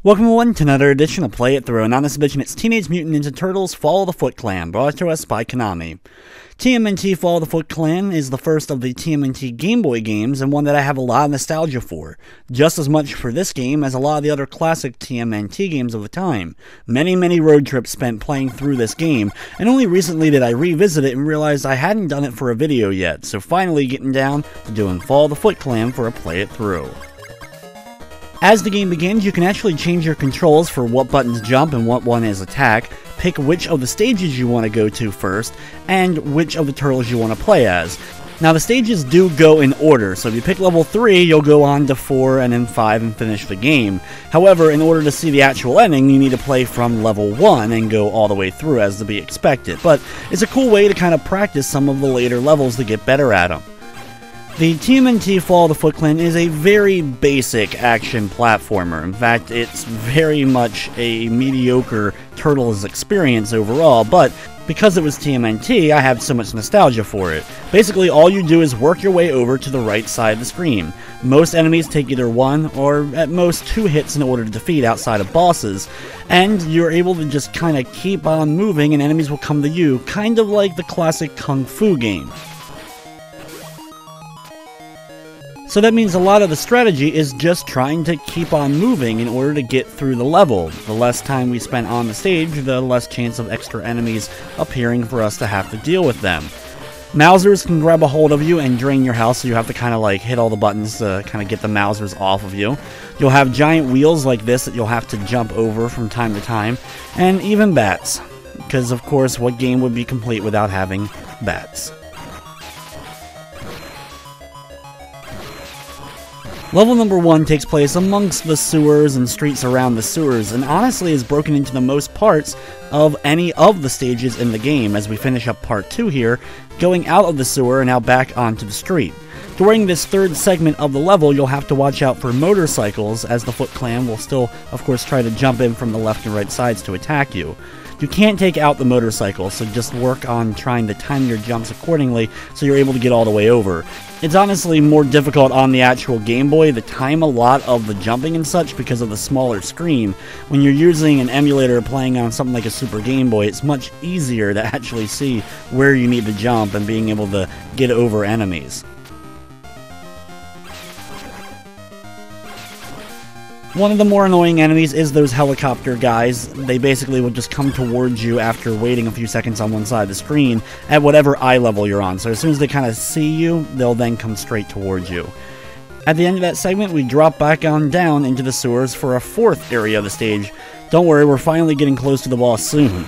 Welcome everyone to another edition of Play It Through, and on this edition it's Teenage Mutant Ninja Turtles Fall of the Foot Clan, brought to us by Konami. TMNT Fall of the Foot Clan is the first of the TMNT Game Boy games, and one that I have a lot of nostalgia for. Just as much for this game as a lot of the other classic TMNT games of the time. Many road trips spent playing through this game, and only recently did I revisit it and realize I hadn't done it for a video yet, so finally getting down to doing Fall of the Foot Clan for a Play It Through. As the game begins, you can actually change your controls for what buttons jump and what one is attack, pick which of the stages you want to go to first, and which of the turtles you want to play as. Now the stages do go in order, so if you pick level 3, you'll go on to 4 and then 5 and finish the game. However, in order to see the actual ending, you need to play from level 1 and go all the way through as to be expected, but it's a cool way to kind of practice some of the later levels to get better at them. The TMNT Fall of the Foot Clan is a very basic action platformer. In fact, it's very much a mediocre Turtles experience overall, but because it was TMNT, I have so much nostalgia for it. Basically, all you do is work your way over to the right side of the screen. Most enemies take either one or at most 2 hits in order to defeat outside of bosses, and you're able to just kind of keep on moving and enemies will come to you, kind of like the classic Kung Fu game. So that means a lot of the strategy is just trying to keep on moving in order to get through the level. The less time we spend on the stage, the less chance of extra enemies appearing for us to have to deal with them. Mousers can grab a hold of you and drain your health, so you have to kind of like hit all the buttons to kind of get the Mousers off of you. You'll have giant wheels like this that you'll have to jump over from time to time, and even bats. Because of course, what game would be complete without having bats? Level number 1 takes place amongst the sewers and streets around the sewers, and honestly is broken into the most parts of any of the stages in the game, as we finish up part 2 here, going out of the sewer and now back onto the street. During this third segment of the level, you'll have to watch out for motorcycles, as the Foot Clan will still, of course, try to jump in from the left and right sides to attack you. You can't take out the motorcycle, so just work on trying to time your jumps accordingly so you're able to get all the way over. It's honestly more difficult on the actual Game Boy to time a lot of the jumping and such because of the smaller screen. When you're using an emulator playing on something like a Super Game Boy, it's much easier to actually see where you need to jump and being able to get over enemies. One of the more annoying enemies is those helicopter guys. They basically will just come towards you after waiting a few seconds on one side of the screen at whatever eye level you're on. So as soon as they kind of see you, they'll then come straight towards you. At the end of that segment, we drop back on down into the sewers for a 4th area of the stage. Don't worry, we're finally getting close to the boss soon.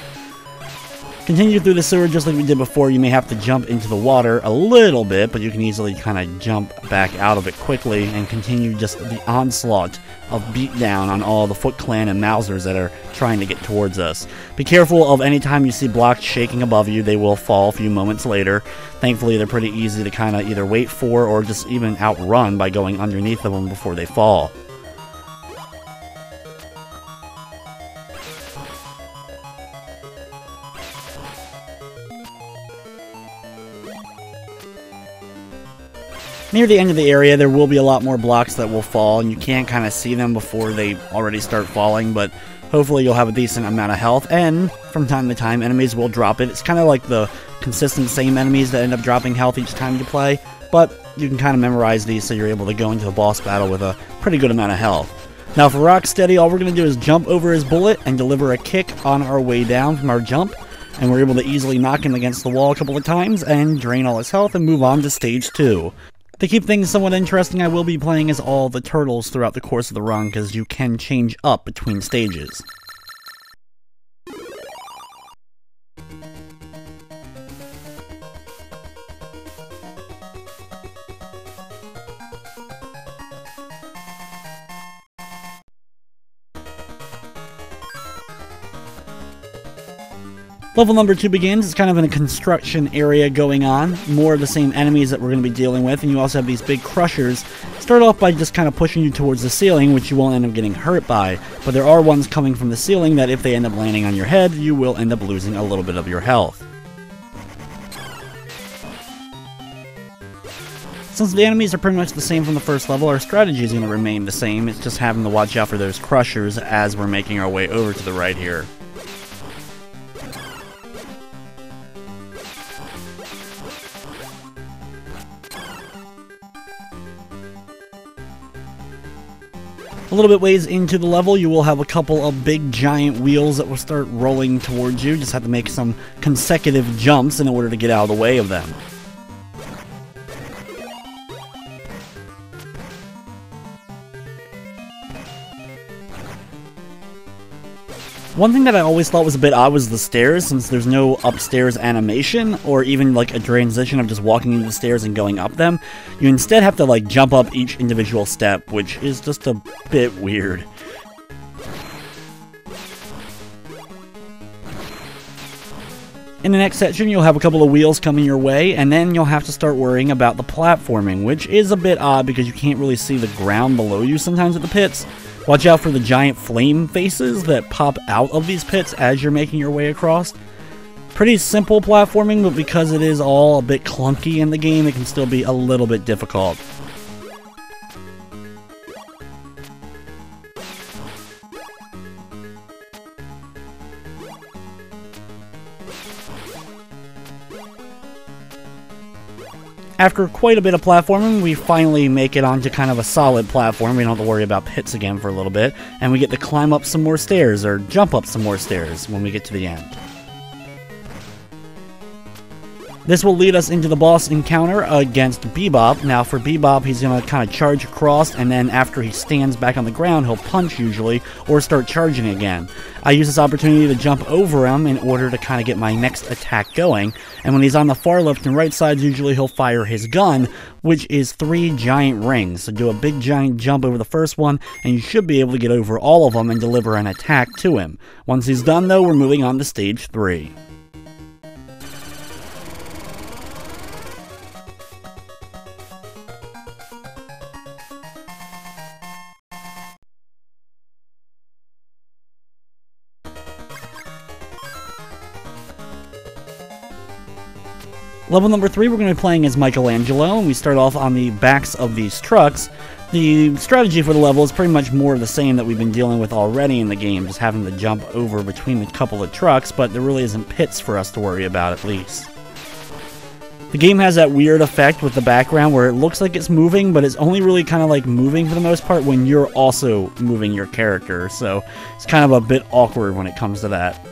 Continue through the sewer just like we did before. You may have to jump into the water a little bit, but you can easily kind of jump back out of it quickly and continue just the onslaught of beatdown on all the Foot Clan and Mousers that are trying to get towards us. Be careful of any time you see blocks shaking above you, they will fall a few moments later. Thankfully, they're pretty easy to kind of either wait for or just even outrun by going underneath of them before they fall. Near the end of the area, there will be a lot more blocks that will fall, and you can't kind of see them before they already start falling, but hopefully you'll have a decent amount of health, and from time to time, enemies will drop it. It's kind of like the consistent same enemies that end up dropping health each time you play, but you can kind of memorize these so you're able to go into the boss battle with a pretty good amount of health. Now for Rocksteady, all we're going to do is jump over his bullet and deliver a kick on our way down from our jump, and we're able to easily knock him against the wall a couple of times and drain all his health and move on to stage 2. To keep things somewhat interesting, I will be playing as all the turtles throughout the course of the run, because you can change up between stages. Level number 2 begins. It's kind of in a construction area going on. More of the same enemies that we're going to be dealing with, and you also have these big crushers. Start off by just kind of pushing you towards the ceiling, which you won't end up getting hurt by. But there are ones coming from the ceiling that if they end up landing on your head, you will end up losing a little bit of your health. Since the enemies are pretty much the same from the first level, our strategy is going to remain the same. It's just having to watch out for those crushers as we're making our way over to the right here. A little bit ways into the level, you will have a couple of big giant wheels that will start rolling towards you. Just have to make some consecutive jumps in order to get out of the way of them. One thing that I always thought was a bit odd was the stairs, since there's no upstairs animation, or even like a transition of just walking into the stairs and going up them. You instead have to like jump up each individual step, which is just a bit weird. In the next section, you'll have a couple of wheels coming your way, and then you'll have to start worrying about the platforming, which is a bit odd because you can't really see the ground below you sometimes at the pits. Watch out for the giant flame faces that pop out of these pits as you're making your way across. Pretty simple platforming, but because it is all a bit clunky in the game, it can still be a little bit difficult. After quite a bit of platforming, we finally make it onto kind of a solid platform. We don't have to worry about pits again for a little bit, and we get to climb up some more stairs, or jump up some more stairs when we get to the end. This will lead us into the boss encounter against Bebop. Now for Bebop, he's going to kind of charge across, and then after he stands back on the ground, he'll punch usually, or start charging again. I use this opportunity to jump over him in order to kind of get my next attack going, and when he's on the far left and right sides, usually he'll fire his gun, which is 3 giant rings. So do a big giant jump over the first one, and you should be able to get over all of them and deliver an attack to him. Once he's done though, we're moving on to stage 3. Level number 3, we're going to be playing as Michelangelo, and we start off on the backs of these trucks. The strategy for the level is pretty much more of the same that we've been dealing with already in the game, just having to jump over between a couple of trucks, but there really isn't pits for us to worry about at least. The game has that weird effect with the background where it looks like it's moving, but it's only really kind of like moving for the most part when you're also moving your character, so it's kind of a bit awkward when it comes to that.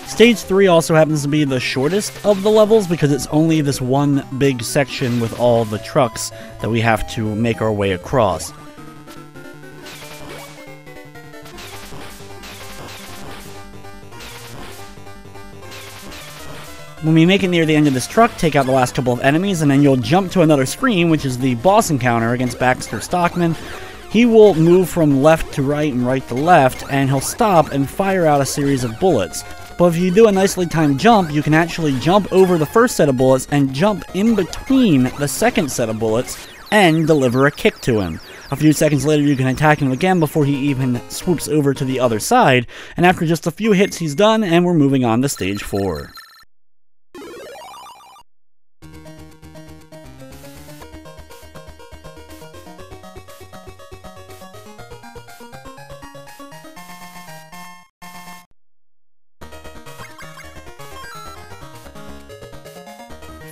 Stage 3 also happens to be the shortest of the levels because it's only this one big section with all the trucks that we have to make our way across. When we make it near the end of this truck, take out the last couple of enemies, and then you'll jump to another screen, which is the boss encounter against Baxter Stockman. He will move from left to right and right to left, and he'll stop and fire out a series of bullets. But if you do a nicely timed jump, you can actually jump over the first set of bullets and jump in between the second set of bullets and deliver a kick to him. A few seconds later, you can attack him again before he even swoops over to the other side, and after just a few hits, he's done, and we're moving on to stage 4.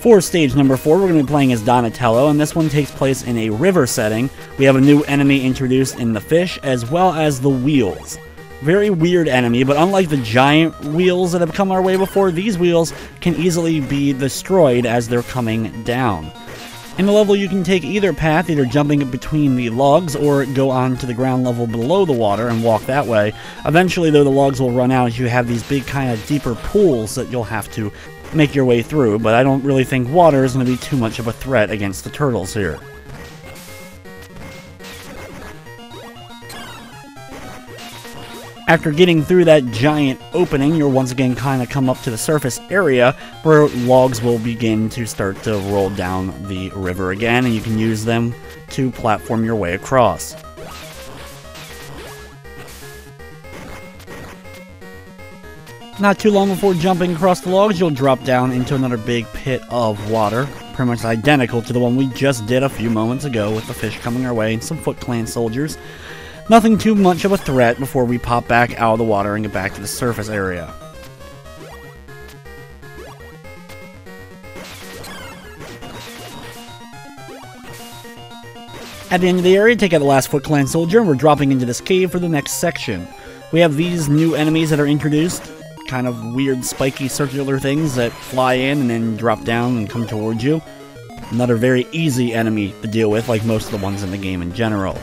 For stage number 4, we're going to be playing as Donatello, and this one takes place in a river setting. We have a new enemy introduced in the fish, as well as the wheels. Very weird enemy, but unlike the giant wheels that have come our way before, these wheels can easily be destroyed as they're coming down. In the level, you can take either path, either jumping between the logs or go on to the ground level below the water and walk that way. Eventually, though, the logs will run out as you have these big kind of deeper pools that you'll have to make your way through, but I don't really think water is going to be too much of a threat against the turtles here. After getting through that giant opening, you'll once again kind of come up to the surface area where logs will begin to start to roll down the river again, and you can use them to platform your way across. Not too long before jumping across the logs, you'll drop down into another big pit of water, pretty much identical to the one we just did a few moments ago with the fish coming our way and some Foot Clan soldiers. Nothing too much of a threat before we pop back out of the water and get back to the surface area. At the end of the area, take out the last Foot Clan soldier, and we're dropping into this cave for the next section. We have these new enemies that are introduced, kind of weird spiky circular things that fly in and then drop down and come towards you. Another very easy enemy to deal with, like most of the ones in the game in general.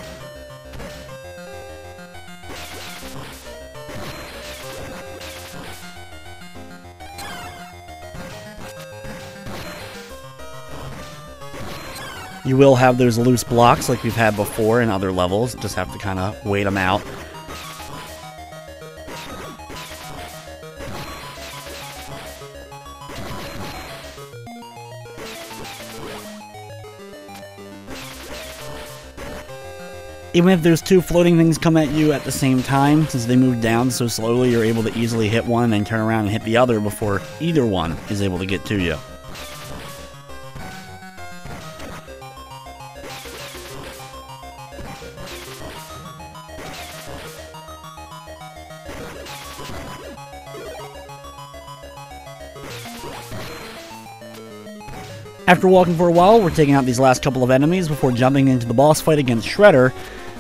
You will have those loose blocks like we've had before in other levels, just have to kind of wait them out. Even if there's two floating things come at you at the same time, since they move down so slowly, you're able to easily hit one and then turn around and hit the other before either one is able to get to you. After walking for a while, we're taking out these last couple of enemies before jumping into the boss fight against Shredder.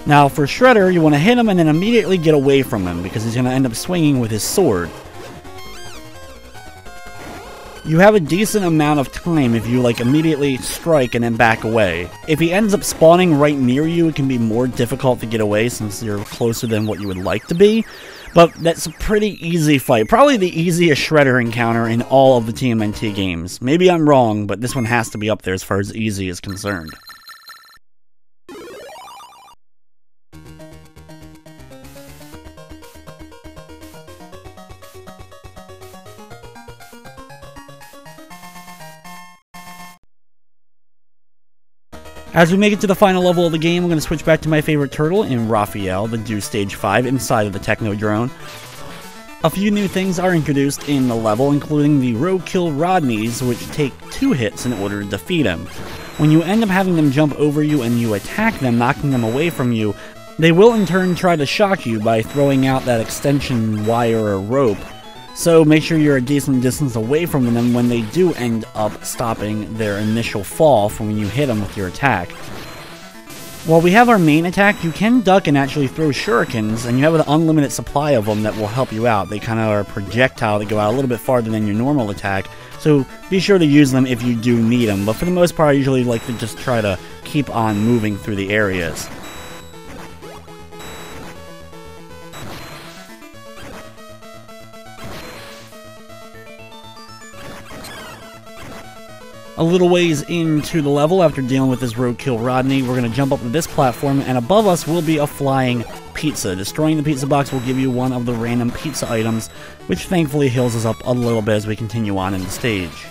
Now, for Shredder, you want to hit him and then immediately get away from him, because he's going to end up swinging with his sword. You have a decent amount of time if you, immediately strike and then back away. If he ends up spawning right near you, it can be more difficult to get away since you're closer than what you would like to be. But that's a pretty easy fight. Probably the easiest Shredder encounter in all of the TMNT games. Maybe I'm wrong, but this one has to be up there as far as easy is concerned. As we make it to the final level of the game, I'm going to switch back to my favorite turtle in Raphael, the Do Stage 5, inside of the Technodrome. A few new things are introduced in the level, including the Roadkill Rodneys, which take 2 hits in order to defeat him. When you end up having them jump over you and you attack them, knocking them away from you, they will in turn try to shock you by throwing out that extension wire or rope. So make sure you're a decent distance away from them when they do end up stopping their initial fall from when you hit them with your attack. While we have our main attack, you can duck and actually throw shurikens, and you have an unlimited supply of them that will help you out. They kind of are a projectile that go out a little bit farther than your normal attack, so be sure to use them if you do need them. But for the most part, I usually like to just try to keep on moving through the areas. A little ways into the level, after dealing with this Roadkill Rodney, we're going to jump up to this platform, and above us will be a flying pizza. Destroying the pizza box will give you one of the random pizza items, which thankfully heals us up a little bit as we continue on in the stage.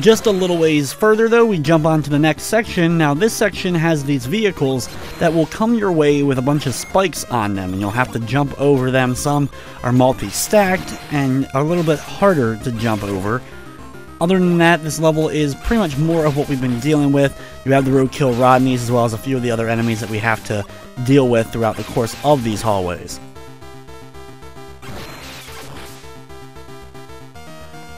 Just a little ways further though, we jump on to the next section. Now this section has these vehicles that will come your way with a bunch of spikes on them, and you'll have to jump over them. Some are multi-stacked and are a little bit harder to jump over. Other than that, this level is pretty much more of what we've been dealing with. You have the Roadkill Rodneys as well as a few of the other enemies that we have to deal with throughout the course of these hallways.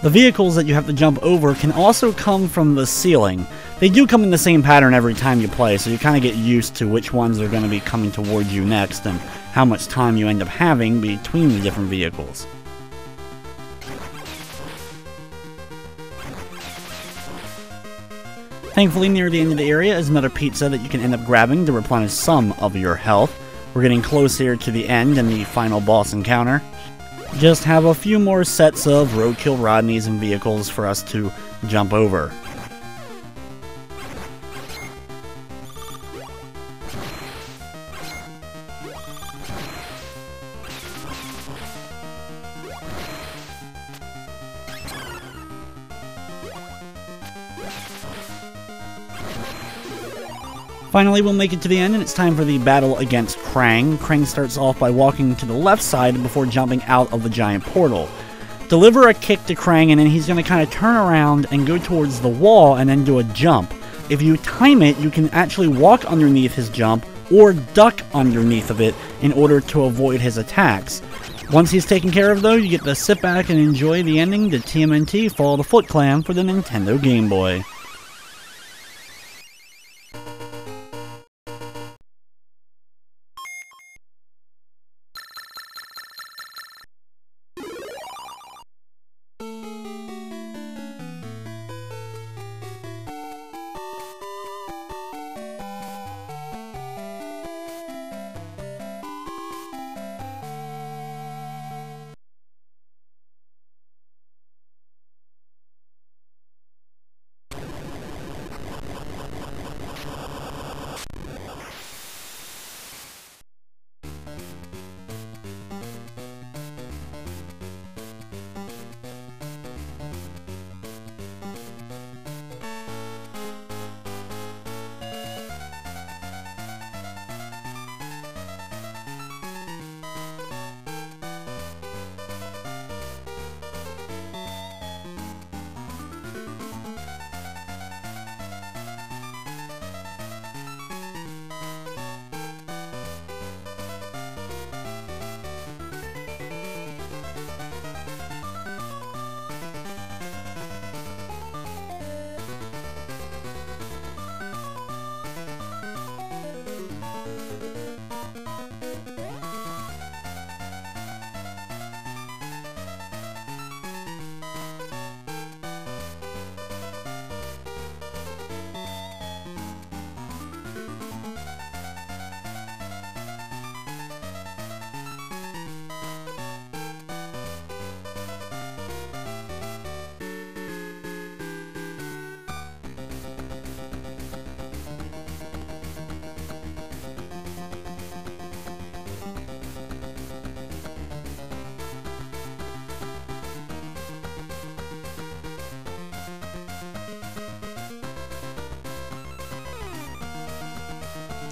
The vehicles that you have to jump over can also come from the ceiling. They do come in the same pattern every time you play, so you kind of get used to which ones are going to be coming towards you next and how much time you end up having between the different vehicles. Thankfully, near the end of the area is another pizza that you can end up grabbing to replenish some of your health. We're getting close here to the end and the final boss encounter. Just have a few more sets of Roadkill Rodneys and vehicles for us to jump over. Finally, we'll make it to the end, and it's time for the battle against Krang. Krang starts off by walking to the left side before jumping out of the giant portal. Deliver a kick to Krang, and then he's going to kind of turn around and go towards the wall and then do a jump. If you time it, you can actually walk underneath his jump or duck underneath of it in order to avoid his attacks. Once he's taken care of, though, you get to sit back and enjoy the ending to TMNT Fall of the Foot Clan for the Nintendo Game Boy.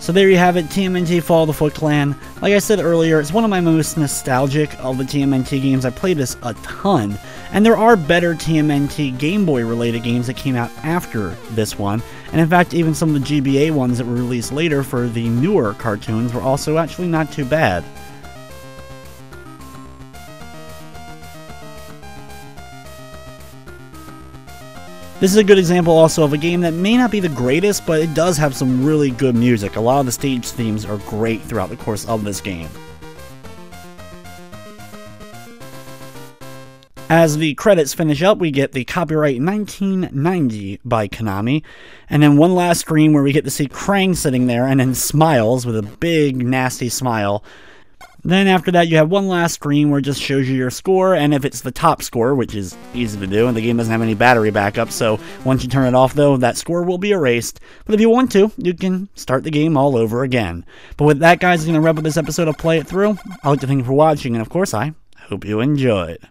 So there you have it, TMNT Fall of the Foot Clan. Like I said earlier, it's one of my most nostalgic of the TMNT games. I played this a ton, and there are better TMNT Game Boy related games that came out after this one, and in fact even some of the GBA ones that were released later for the newer cartoons were also actually not too bad. This is a good example also of a game that may not be the greatest, but it does have some really good music. A lot of the stage themes are great throughout the course of this game. As the credits finish up, we get the copyright 1990 by Konami, and then one last screen where we get to see Krang sitting there and then smiles with a big nasty smile. Then after that, you have one last screen where it just shows you your score, and if it's the top score, which is easy to do, and the game doesn't have any battery backup, so once you turn it off, though, that score will be erased. But if you want to, you can start the game all over again. But with that, guys, I'm going to wrap up this episode of Play It Through. I'd like to thank you for watching, and of course, I hope you enjoyed.